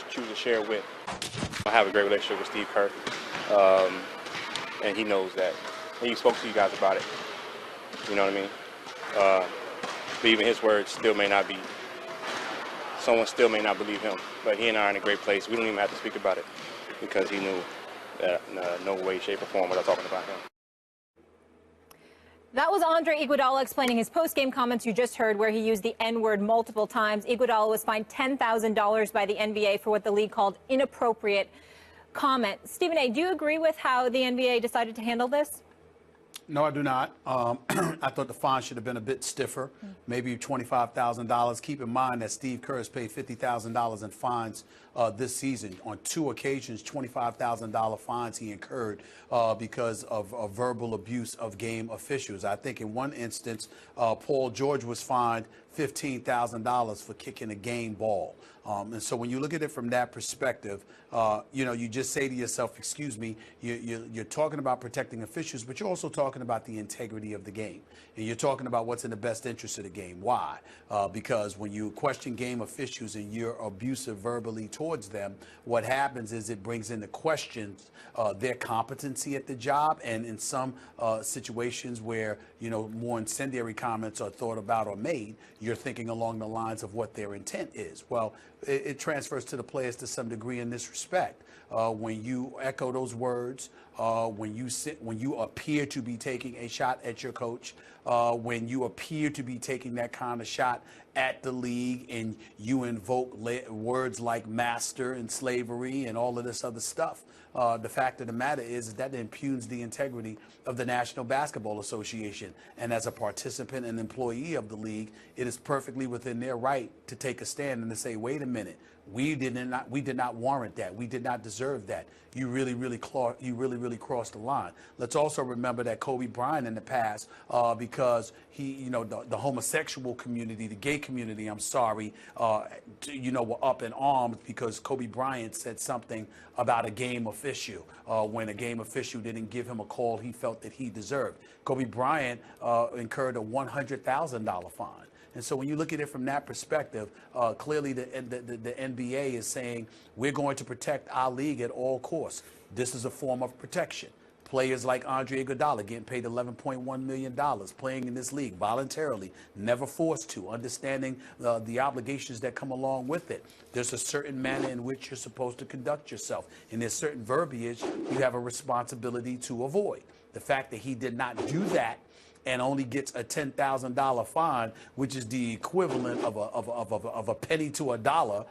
choose to share with. I have a great relationship with Steve Kerr, and he knows that. And he spoke to you guys about it. You know what I mean? But even his words still may not be. Someone still may not believe him. But he and I are in a great place. We don't even have to speak about it because he knew that no way, shape, or form was I talking about him. That was Andre Iguodala explaining his post-game comments you just heard, where he used the N-word multiple times. Iguodala was fined $10,000 by the NBA for what the league called inappropriate comment. Stephen A., do you agree with how the NBA decided to handle this? No, I do not. I thought the fine should have been a bit stiffer, maybe $25,000. Keep in mind that Steve Kerr has paid $50,000 in fines this season. On 2 occasions, $25,000 fines he incurred because of verbal abuse of game officials. I think in one instance, Paul George was fined $15,000 for kicking a game ball. And so when you look at it from that perspective, you just say to yourself, excuse me, you're talking about protecting officials, but you're also talking about the integrity of the game. And you're talking about what's in the best interest of the game. Why? Because when you question game officials and you're abusive verbally towards them, what happens is it brings into question their competency at the job. And in some situations where, more incendiary comments are thought about or made, you're thinking along the lines of what their intent is. Well, it transfers to the players to some degree in this respect. When you echo those words, when you appear to be taking a shot at your coach, when you appear to be taking that kind of shot at the league, and you invoke words like master and slavery and all of this other stuff, the fact of the matter is that impugns the integrity of the National Basketball Association. And as a participant and employee of the league, it is perfectly within their right to take a stand and to say, wait a minute, we did not warrant that. We did not deserve that. You really crossed the line. Let's also remember that Kobe Bryant in the past, because he, the homosexual community, the gay community, were up in arms because Kobe Bryant said something about a game official when a game official didn't give him a call he felt that he deserved. Kobe Bryant incurred a $100,000 fine. And so when you look at it from that perspective, clearly the NBA is saying we're going to protect our league at all costs. This is a form of protection. Players like Andre Iguodala getting paid $11.1 million, playing in this league voluntarily, never forced to, understanding the obligations that come along with it. There's a certain manner in which you're supposed to conduct yourself, and there's certain verbiage you have a responsibility to avoid. The fact that he did not do that and only gets a $10,000 fine, which is the equivalent of a penny to a dollar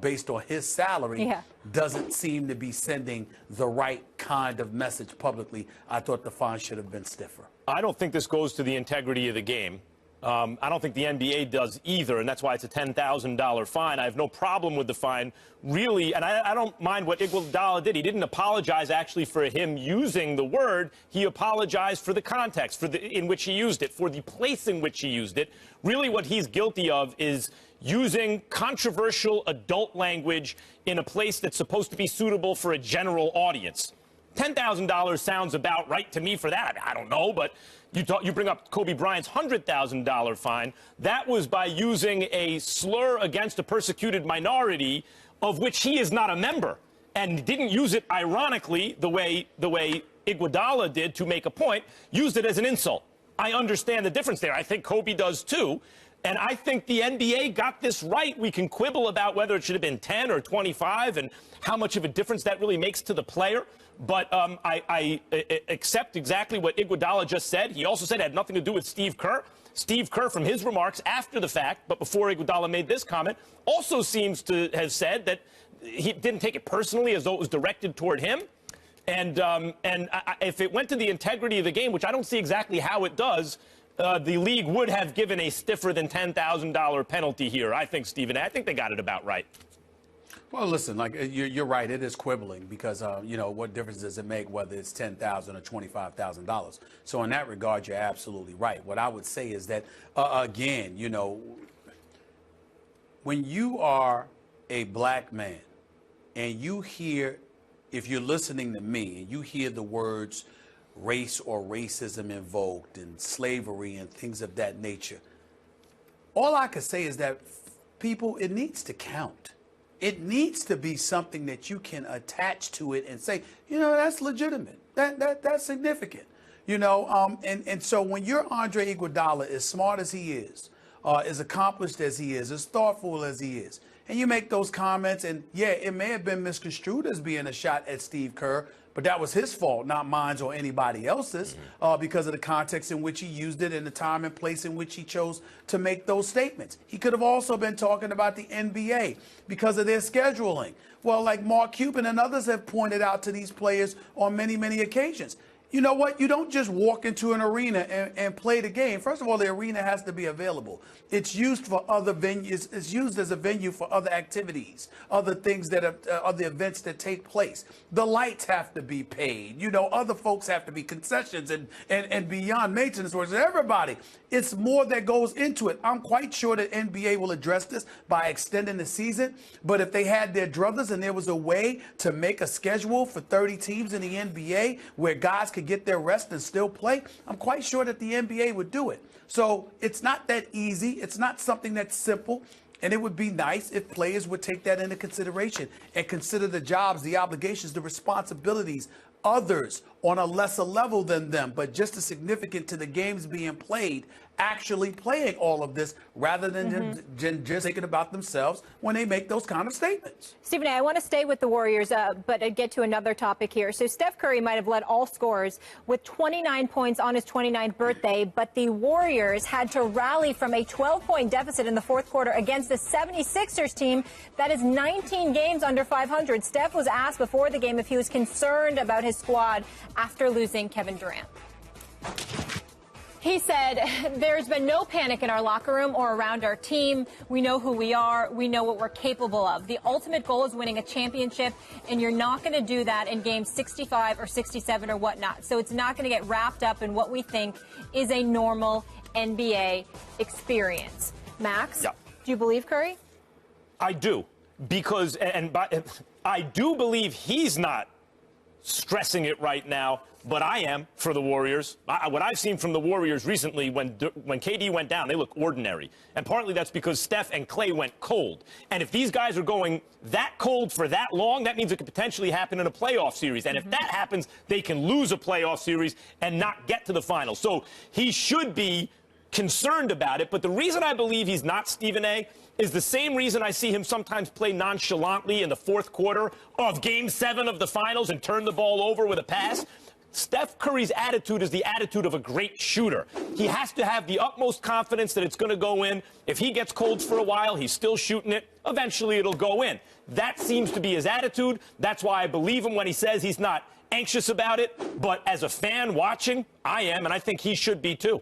based on his salary, doesn't seem to be sending the right kind of message publicly. I thought the fine should have been stiffer. I don't think this goes to the integrity of the game. I don't think the NBA does either, and that's why it's a $10,000 fine. I have no problem with the fine, really, and I don't mind what Iguodala did. He didn't apologize, actually, for him using the word. He apologized for the context in which he used it, for the place in which he used it. Really, what he's guilty of is using controversial adult language in a place that's supposed to be suitable for a general audience. $10,000 sounds about right to me for that. I mean, I don't know, but you bring up Kobe Bryant's $100,000 fine. That was by using a slur against a persecuted minority of which he is not a member, and didn't use it ironically the way Iguodala did to make a point, used it as an insult. I understand the difference there. I think Kobe does too. And I think the NBA got this right. We can quibble about whether it should have been 10 or 25 and how much of a difference that really makes to the player. But I accept exactly what Iguodala just said. He also said it had nothing to do with Steve Kerr. Steve Kerr, from his remarks after the fact, but before Iguodala made this comment, also seems to have said that he didn't take it personally, as though it was directed toward him. And if it went to the integrity of the game, which I don't see exactly how it does, the league would have given a stiffer than $10,000 penalty here, I think, Stephen. I think they got it about right. Well, listen, like you're right. It is quibbling because, what difference does it make whether it's $10,000 or $25,000? So in that regard, you're absolutely right. What I would say is that, again, when you are a black man and you hear, if you're listening to me and you hear the words race or racism invoked and slavery and things of that nature, all I could say is that, people, it needs to count. it needs to be something that you can attach to it and say, that's legitimate. That's significant. And so when you're Andre Iguodala, as smart as he is, as accomplished as he is, as thoughtful as he is, and you make those comments, and yeah, it may have been misconstrued as being a shot at Steve Kerr, but that was his fault, not mine or anybody else's, because of the context in which he used it and the time and place in which he chose to make those statements. He could have also been talking about the NBA because of their scheduling. Well, like Mark Cuban and others have pointed out to these players on many, many occasions. You know what? You don't just walk into an arena and play the game. First of all, the arena has to be available. It's used for other venues. It's used as a venue for other activities, other things that are other events that take place. The lights have to be paid. Other folks have to be concessions and beyond maintenance workers. Everybody. It's more that goes into it. I'm quite sure that NBA will address this by extending the season. But if they had their druthers and there was a way to make a schedule for 30 teams in the NBA where guys could get their rest and still play, I'm quite sure that the NBA would do it. So it's not that easy. It's not something that's simple. And it would be nice if players would take that into consideration and consider the jobs, the obligations, the responsibilities, others on a lesser level than them, but just as significant to the games being played, actually playing all of this rather than just thinking about themselves when they make those kind of statements. Stephen A., I want to stay with the Warriors, but get to another topic here. So Steph Curry might have led all scorers with 29 points on his 29th birthday, but the Warriors had to rally from a 12-point deficit in the fourth quarter against the 76ers team that is 19 games under 500. Steph was asked before the game if he was concerned about his squad after losing Kevin Durant. He said, there's been no panic in our locker room or around our team. We know who we are. We know what we're capable of. The ultimate goal is winning a championship, and you're not going to do that in game 65 or 67 or whatnot. So it's not going to get wrapped up in what we think is a normal NBA experience. Max, Yeah. Do you believe Curry? I do, because I do believe he's not stressing it right now, but I am for the Warriors. What I've seen from the Warriors recently, when KD went down, they look ordinary. And partly that's because Steph and Klay went cold. And if these guys are going that cold for that long, that means it could potentially happen in a playoff series. And if that happens, they can lose a playoff series and not get to the finals. So he should be concerned about it. But the reason I believe he's not, Stephen A., is the same reason I see him sometimes play nonchalantly in the fourth quarter of Game 7 of the finals and turn the ball over with a pass. Steph Curry's attitude is the attitude of a great shooter. He has to have the utmost confidence that it's going to go in. If he gets cold for a while, he's still shooting it. Eventually, it'll go in. That seems to be his attitude. That's why I believe him when he says he's not anxious about it. But as a fan watching, I am, and I think he should be too.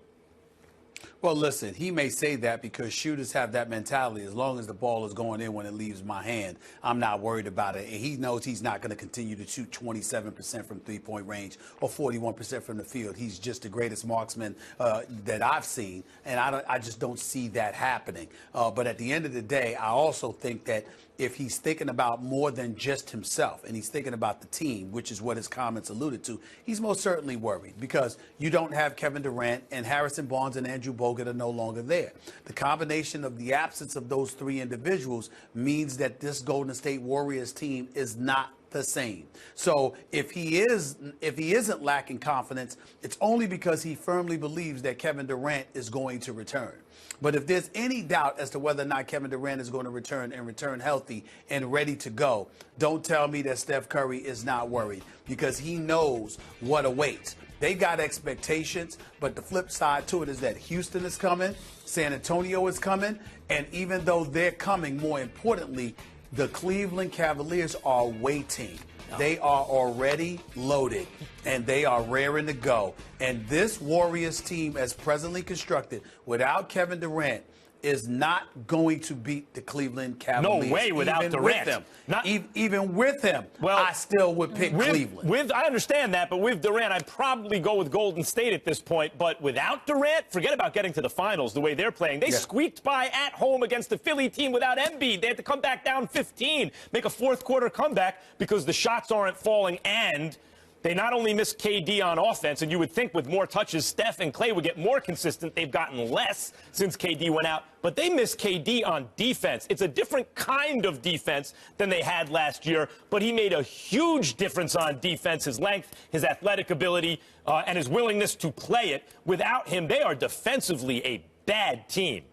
Well, listen, he may say that because shooters have that mentality. As long as the ball is going in when it leaves my hand, I'm not worried about it. And he knows he's not going to continue to shoot 27% from three-point range or 41% from the field. He's just the greatest marksman that I've seen, and I just don't see that happening. But at the end of the day, I also think that if he's thinking about more than just himself and he's thinking about the team, which is what his comments alluded to, he's most certainly worried because you don't have Kevin Durant and Harrison Barnes and Andrew Bogut are no longer there. The combination of the absence of those three individuals means that this Golden State Warriors team is not the same. So if he isn't lacking confidence, it's only because he firmly believes that Kevin Durant is going to return. But if there's any doubt as to whether or not Kevin Durant is going to return and return healthy and ready to go, don't tell me that Steph Curry is not worried because he knows what awaits. They got expectations, but the flip side to it is that Houston is coming, San Antonio is coming, and even though they're coming, more importantly, the Cleveland Cavaliers are waiting. They are already loaded, and they are raring to go. And this Warriors team, as presently constructed, without Kevin Durant, is not going to beat the Cleveland Cavaliers. No way without even Durant. With them. Even with him, well, I still would pick Cleveland. I understand that, but with Durant, I'd probably go with Golden State at this point. But without Durant, forget about getting to the finals the way they're playing. They squeaked by at home against the Philly team without Embiid. They had to come back down 15, make a fourth quarter comeback because the shots aren't falling and They not only miss KD on offense, and you would think with more touches, Steph and Klay would get more consistent. They've gotten less since KD went out, but they miss KD on defense. It's a different kind of defense than they had last year, but he made a huge difference on defense, his length, his athletic ability, and his willingness to play it. Without him, they are defensively a bad team.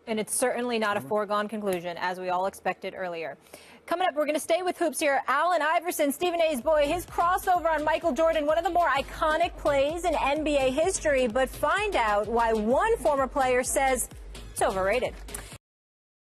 And it's certainly not a foregone conclusion, as we all expected earlier. Coming up, we're going to stay with hoops here. Allen Iverson, Stephen A's boy, his crossover on Michael Jordan, one of the more iconic plays in NBA history. But find out why one former player says it's overrated.